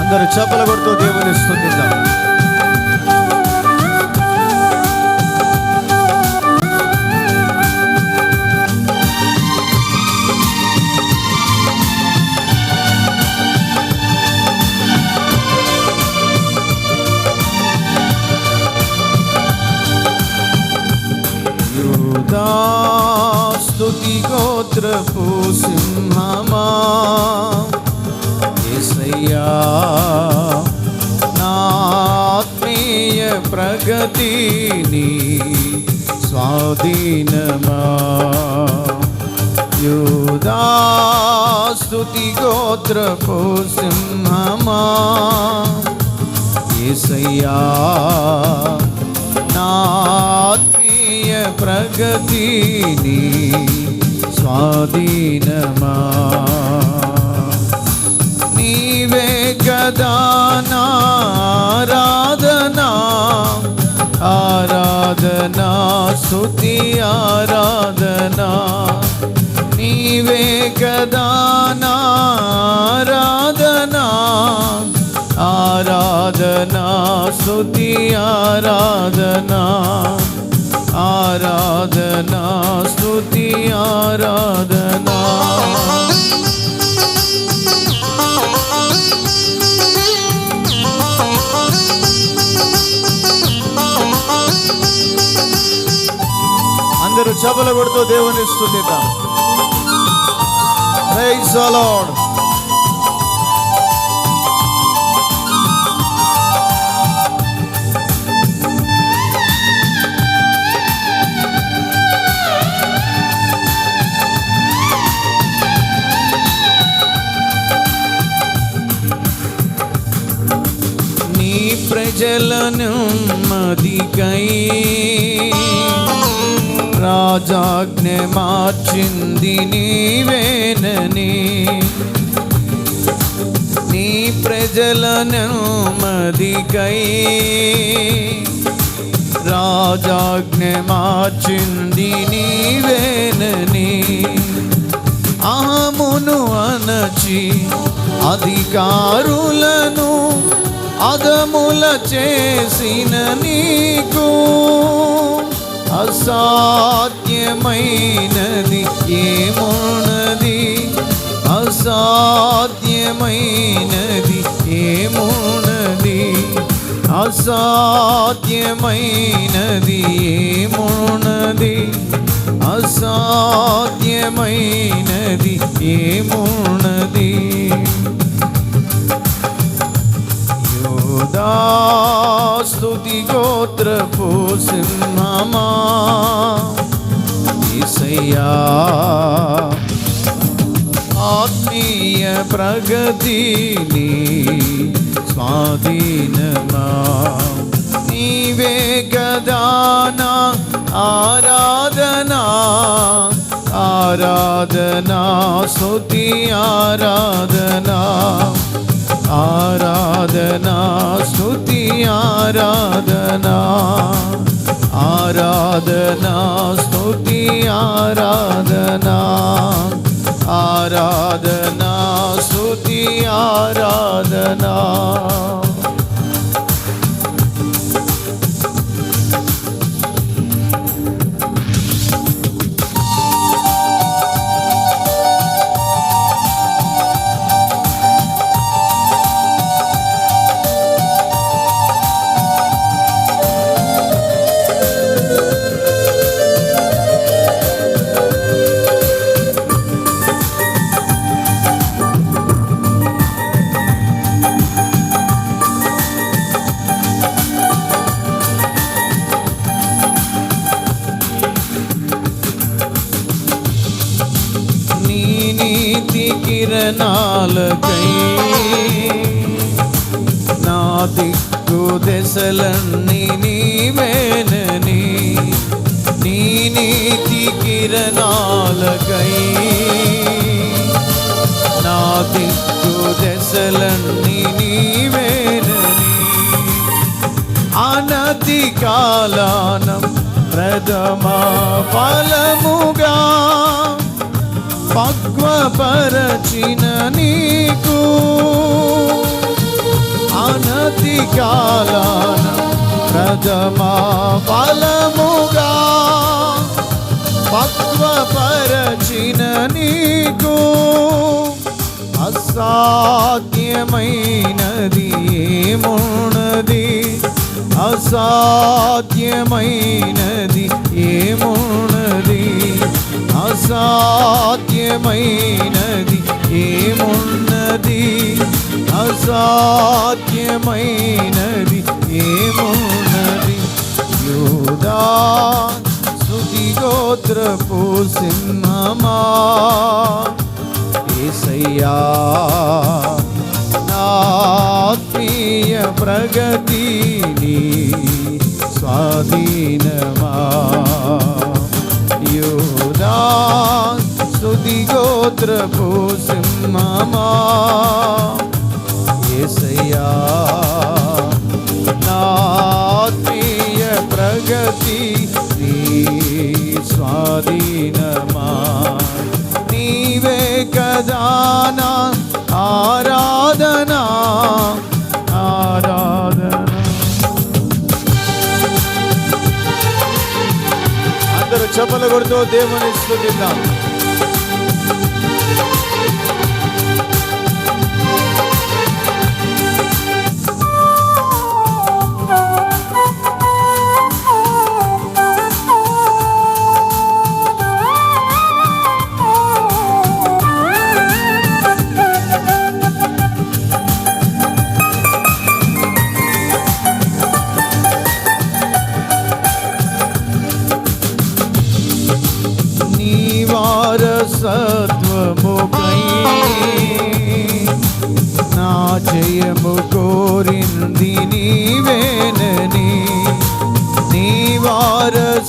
అందరూ చప్పలు కొడుతూ దేవుని స్తుతిద్దాం. యూదా స్తుతి గోత్రపు సింహమా, యేసయ్యా నా ఆత్మీయ ప్రగతిని స్వాధీనమా. యూదా స్తుతి గోత్రపు సింహమా, యేసయ్యా నా ఆత్మీయ ప్రగతిని స్వాధీనమా. నీవే కదా నా ఆరాధనా, ఆరాధనా స్తుతి ఆరాధనా. నీవే కదా నా ఆరాధనా, ఆరాధనా స్తుతి ఆరాధనా. ఆరాధనా స్తుతి ఆరాధనా. అందరూ చప్పలు కొడుతూ దేవుని స్తుతిద్దాం. Praise the lord. నీ ప్రజలను మదికై రాజాజ్ఞ మార్చింది నీవేనని. నీ ప్రజలను మదికై రాజాజ్ఞ మార్చింది నీవేనని. అహమును అనచి అధికారులను అదముల చేసిన నీకు అసాధ్యమైనది ఏమున్నది, అసాధ్యమైనది ఏమున్నది, అసాధ్యమైనది ఏమున్నది, అసాధ్యమైనది ఏమున్నది. యూదా స్తుతి గోత్రపు సింహమా, యేసయ్యా ఆత్మీయ ప్రగతిని స్వాధీనమా. నీవే కదా నా ఆరాధనా, ఆరాధనా స్తుతి ఆరాధనా. ఆరాధనా స్తుతి ఆరాధనా. ఆరాధనా స్తుతి ఆరాధనా. ఆరాధనా స్తుతి ఆరాధనా. కిరణాలకై నా దిక్కు దశలన్నీ నీవేనని. నీ నీతి కిరణాలకై నా దిక్కు దశలన్నీ నీవేనని. అనతి కాలానం ప్రథమ ఫలముగా పక్వపరచిన నీకు అనతి కాలాన ప్రథమ ఫలముగా పక్వపరచిన నీకు అసాధ్యమైనది ఏమున్నది, అసాధ్యమైనది ఏమున్నది, అసాధ్యమైనది ఏమున్నది, అసాధ్యమైనది ఏమున్నది. యూదా స్తుతి గోత్రపు సింహమా యేసయ్యా నా ఆత్మీయ ప్రగతి నీ స్వాధీనమా. యూదా స్తుతి గోత్రపు సింహమా యేసయ్యా నా ఆత్మీయ ప్రగతి నీ స్వాధీనమా. నీవే కదా నా ఆరాధనా ఆరాధనా. అందరూ చప్పలు కొడుతూ దేవుని స్తుతిద్దాం. సత్వముకై నా జయము కోరింది నీవేనని, నీ వారసత్వముకై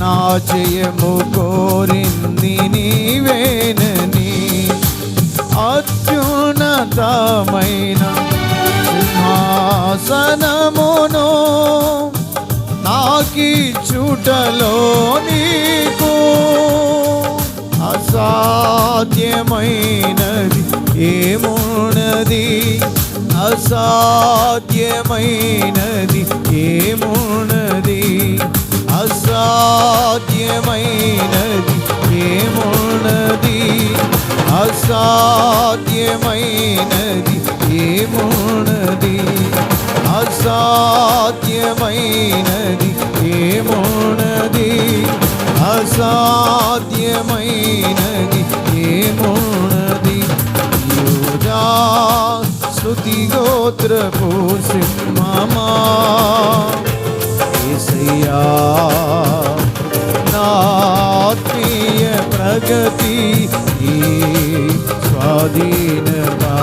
నా జయము కోరింది నీవేనని, అత్యున్నతమైన సింహాసనమును నాకి చుటలో నీకు అసాధ్యమైనది ఏమున్నది, అసాధ్యమైనది ఏమున్నది, అసాధ్యమైనది ఏమున్నది, అసాధ్యమైనది ఏమున్నది, అసాధ్యమైనది ఏమున్నది, అసాధ్యమైనది ఏమున్నది. యూదా స్తుతి గోత్రపు సింహమా యేసయ్యా నా ఆత్మీయ ప్రగతి ఈ స్వాధీనమా.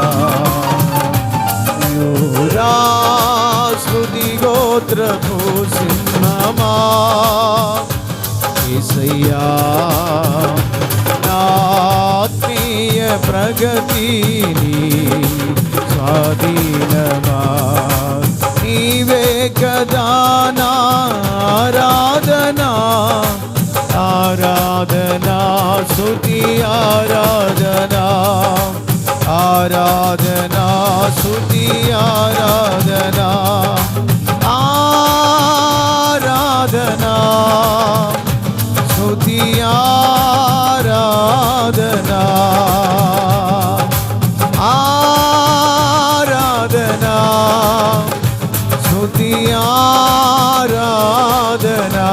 యూదా స్తుతి గోత్రపు సింహమా యేసయ్యా నా ఆత్మీయ ప్రగతి నీ స్వాధీనమా. నీవే కదా నా ఆరాధనా ఆరాధనా స్తుతి ఆరాధనా ఆరాధనా స్తుతి ఆరాధనా ఆరాధనా స్తుతి ఆరాధనా ఆరాధనా స్తుతి ఆరాధనా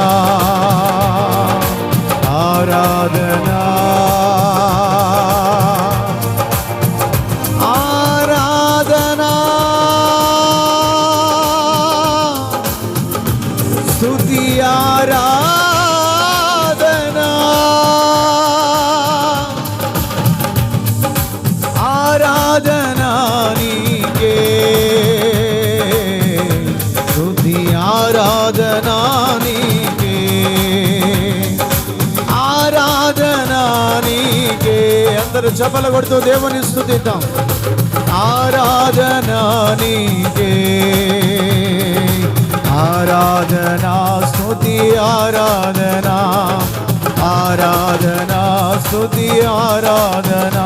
ఆరాధనా ఆరాధనా స్తుతి ఆరాధనా ఆరాధనా నీకే స్తుతి ఆరాధనా నీకే ఆరాధనా నీకే. అందరూ చప్పలు కొడుతూ దేవుని స్తుతిద్దాం. ఆరాధనా నీకే ఆరాధనా స్తుతి ఆరాధనా ఆరాధనా స్తుతి ఆరాధనా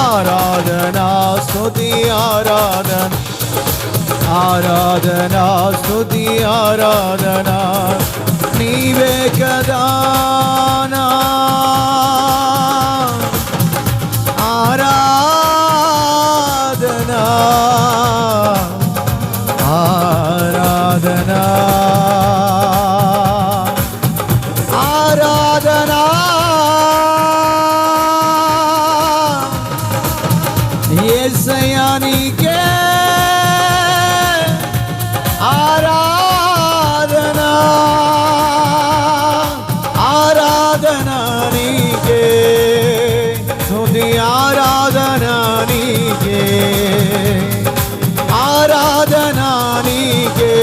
ఆరాధనా స్తుతి ఆరాధన ఆరాధనా స్తుతి ఆరాధనా నీవే కదా నా ఆరాధనా ఆరాధనా ఆరాధనా యేసయ్యా నీకే ఆరాధనా ఆరాధనా నీకే స్తుతి ఆరాధనా నీకే ఆరాధనా నీకే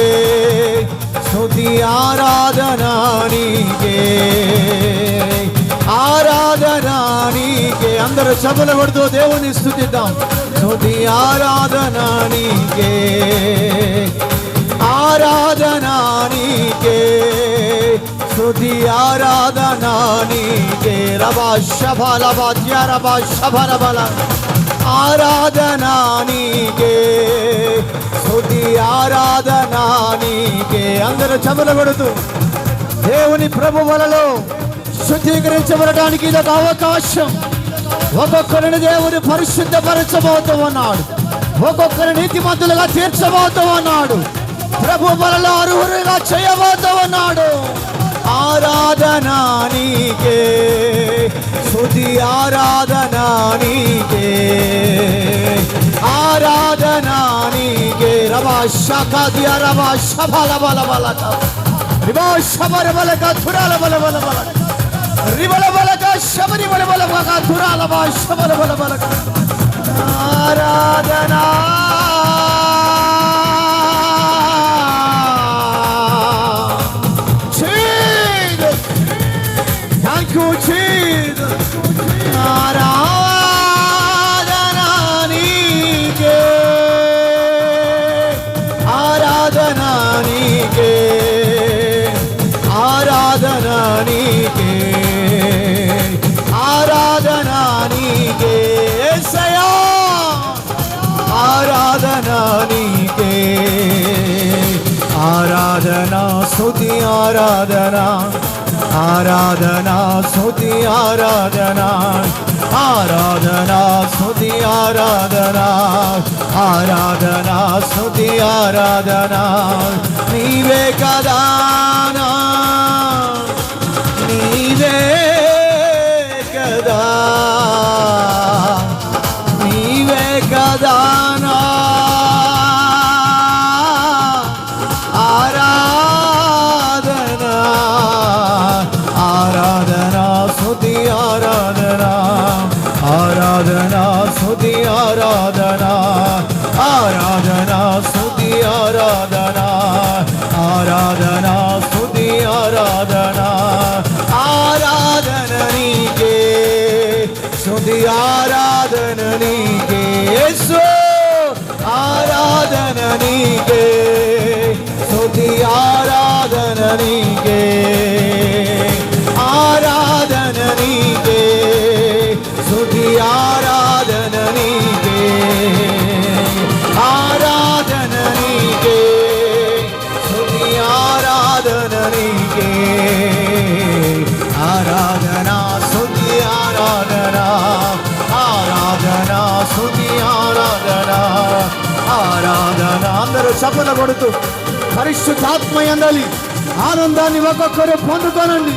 స్తుతి ఆరాధనా నీకే ఆరాధనా నీకే. అందరూ చప్పలు కొడుతూ దేవుని స్తుతిద్దాం. స్తుతి ఆరాధనా నీకే ఆరాధనా నీకే స్తుతి ఆరాధనా నీకే. రబా శబల బాద్య రబా శబల బల ఆరాధనా నీకే స్తుతి ఆరాధనా నీకే. అందరూ చప్పలు కొడుతూ దేవుని ప్రభువులలో శుద్ధీకరించబడడానికి ఇదొక అవకాశం. ఒక్కొక్కరిని దేవుని పరిశుద్ధపరచబోతూ ఉన్నాడు. ఒక్కొక్కరి నీతిమంతులుగా తీర్చబోతూ ఉన్నాడు. ప్రభు వలలో అర్హులుగా చేయబోతూ ఉన్నాడు. ఆరాధనా నీకే స్తుతి ఆరాధనా నీకే ఆరాధనా నీకే. రబా షకదియ రబా శబల బల బలక రిబా శబర బలక తురాల బల బల బలక రిబల బలక శబరి బల బల బలక తురాల బా శబర బల బలక ఆరాధనా ఆరాధనా నీకే ఆరాధనా నీకే ఆరాధనా నీకే ఆరాధనా నీకే యేసయ్యా ఆరాధనా నీకే ఆరాధనా స్తుతి ఆరాధనా ఆరాధనా స్తుతి ఆరాధనా ఆరాధనా స్తుతి ఆరాధనా ఆరాధనా స్తుతి ఆరాధనా నీవే కదా నా నీవే కదా నీవే కదా నా ఆరాధనా స్తుతి ఆరాధనా ఆరాధనా స్తుతి ఆరాధనా ఆరాధనా స్తుతి ఆరాధనా ఆరాధన నీకే స్తుతి ఆరాధన నీకే యేసు ఆరాధన నీకే స్తుతి ఆరాధన నీకే ఆరాధన నీకే స్తుతి ఆరాధన నీకే ఆరాధన నీకే స్తుతి ఆరాధన నీకే ఆరాధనా స్తుతి ఆరాధనా ఆరాధనా స్తుతి ఆరాధనా ఆరాధన. అందరూ చప్పలు కొడుతూ పరిశుద్ధాత్మ యందలి ఆనందాన్ని ఒక్కొక్కరు పొందుకోనండి.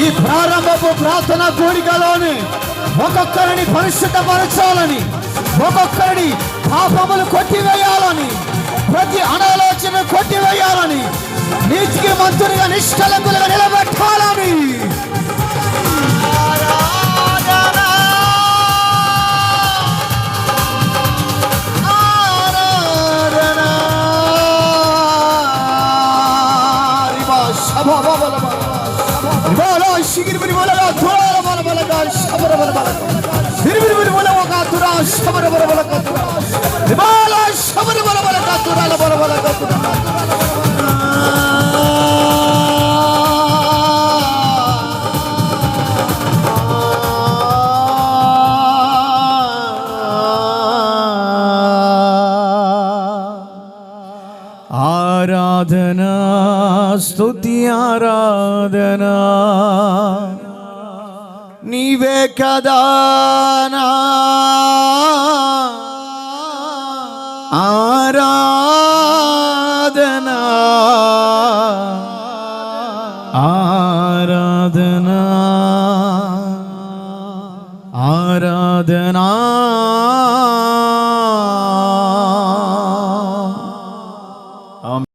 ఈ ప్రారంభపు ప్రార్థన కోరికలోనే ఒక్కొక్కరిని పరిశుద్ధపరచాలని, ఒక్కొక్కరిని పాపములు కొట్టివేయాలని, ప్రతి అనాలోచన కొట్టివేయాలని, నీతికి మంతునిగా నిష్కలంకులుగా నిలబెట్టాలని ఆరాధన. ఆరాధనా స్తుతి ఆరాధనా నీవే కదా నా ఆరాధనా ఆరాధనా ఆరాధనా